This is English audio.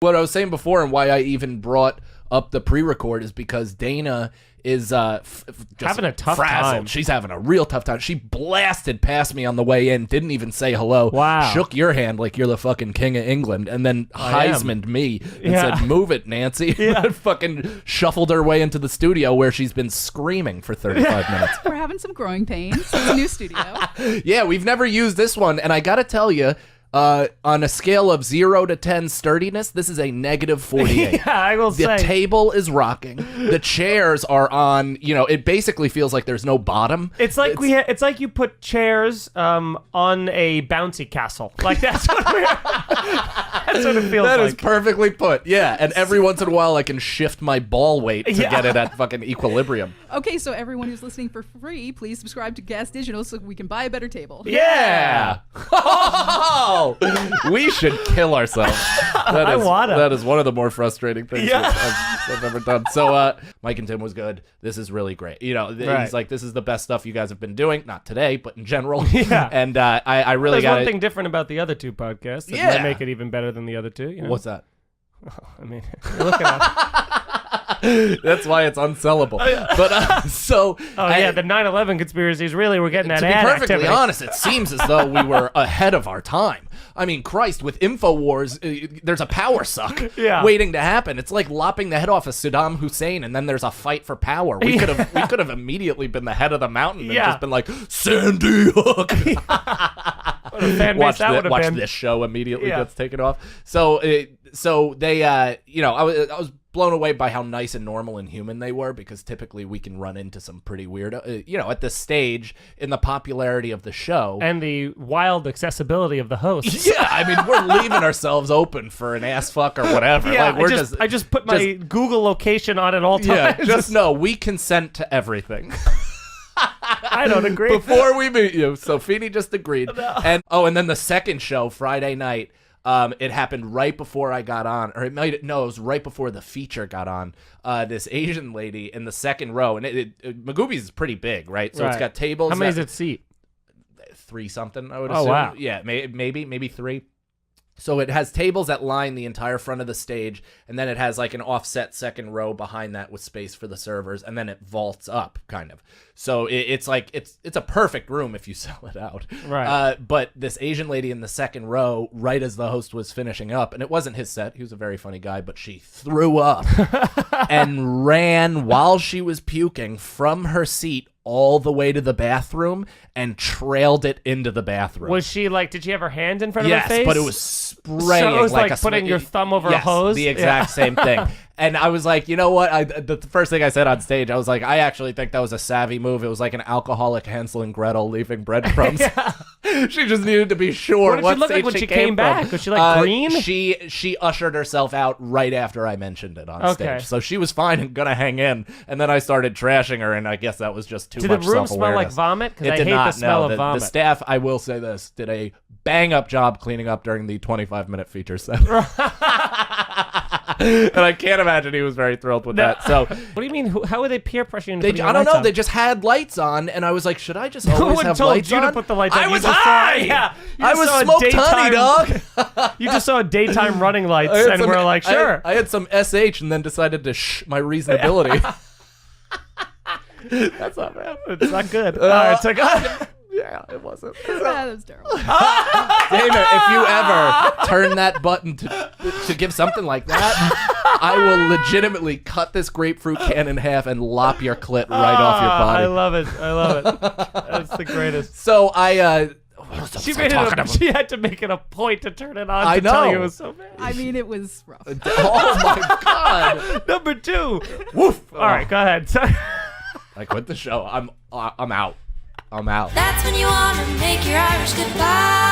What I was saying before and why I even brought up the pre-record is because Daena is just having a tough frazzled. time. She's having a real tough time. She blasted past me on the way in, didn't even say hello. Wow. Shook your hand like you're the fucking king of England, and then Heisman'd me and said, "Move it, Nancy." Yeah. Fucking shuffled her way into the studio where she's been screaming for 35 minutes. We're having some growing pains. It's a new studio. Yeah, we've never used this one, and I gotta tell you, on a scale of 0 to 10 sturdiness, this is a negative 48. Yeah, I will say. The table is rocking. The chairs are on, it basically feels like there's no bottom. It's like it's like you put chairs on a bouncy castle. Like that's what that's what it feels like. That is perfectly put. Yeah, and every once in a while I can shift my ball weight to get it at fucking equilibrium. Okay, so everyone who's listening for free, please subscribe to Gas Digital so we can buy a better table. Yeah. Oh, we should kill ourselves. That is one of the more frustrating things I've ever done. So Mike and Tim was good. This is really great. He's like, this is the best stuff you guys have been doing. Not today, but in general. Yeah. And I really got There's one thing different about the other two podcasts that might make it even better than the other two. What's that? I mean, you're looking at That's why it's unsellable. But the 9/11 conspiracies really were getting that ad activity. To be perfectly activity. honest, it seems as though we were ahead of our time. I mean, Christ, with InfoWars, there's a power suck waiting to happen. It's like lopping the head off of Saddam Hussein, and then there's a fight for power. We could have immediately been the head of the mountain and just been like, Sandy Hook. Watch this show immediately gets taken off. So they, I was blown away by how nice and normal and human they were, because typically we can run into some pretty weird, at this stage in the popularity of the show and the wild accessibility of the hosts. Yeah, I mean, we're leaving ourselves open for an ass fuck or whatever. Yeah, like, I just put my Google location on at all times. Yeah, just know we consent to everything. I don't agree. Before we meet you, so Feeney just agreed. No. And then the second show, Friday night, it happened right before I got on, or it was right before the feature got on. This Asian lady in the second row, and Magooby's is pretty big, right? So it's got tables. How many does it seat? 3 something, I would assume. Oh, wow. Yeah, maybe 3. So it has tables that line the entire front of the stage, and then it has like an offset second row behind that with space for the servers, and then it vaults up, kind of. So it's like it's a perfect room if you sell it out. Right. But this Asian lady in the second row, right as the host was finishing up, and it wasn't his set, he was a very funny guy, but she threw up and ran while she was puking from her seat all the way to the bathroom and trailed it into the bathroom. Was she like, did she have her hand in front of her face? Yes, but it was spraying. So it was like putting your thumb over a hose? The exact same thing. And I was like, you know what? The first thing I said on stage, I was like, I actually think that was a savvy move. It was like an alcoholic Hansel and Gretel leaving breadcrumbs. She just needed to be sure. What did she look like when she came back? Was she like green? She ushered herself out right after I mentioned it on stage. So she was fine and gonna hang in. And then I started trashing her, and I guess that was just too much self-awareness. Did the room smell like vomit? Because I hate the smell of vomit. The staff, I will say this, did a bang-up job cleaning up during the 25-minute feature set. And I can't imagine he was very thrilled with that. So, what do you mean? How were they peer pressuring? I don't know. They just had lights on, and I was like, "Should I just always have lights on?" You to put the lights on. I was high. I was smoked honey, dog. You just saw daytime running lights, and we're like, "Sure." I had some SH, and then decided to my reasonability. That's not bad. It's not good. It's like. Yeah, it wasn't. That was terrible. Daena, if you ever turn that button to give something like that, I will legitimately cut this grapefruit can in half and lop your clit right off your body. I love it. That's the greatest. So she had to make it a point to turn it on to tell you it was so bad. I mean, it was rough. Oh my God. Number 2. Woof. All right, go ahead. I quit the show. I'm out. I'm out. That's when you want to make your Irish goodbye.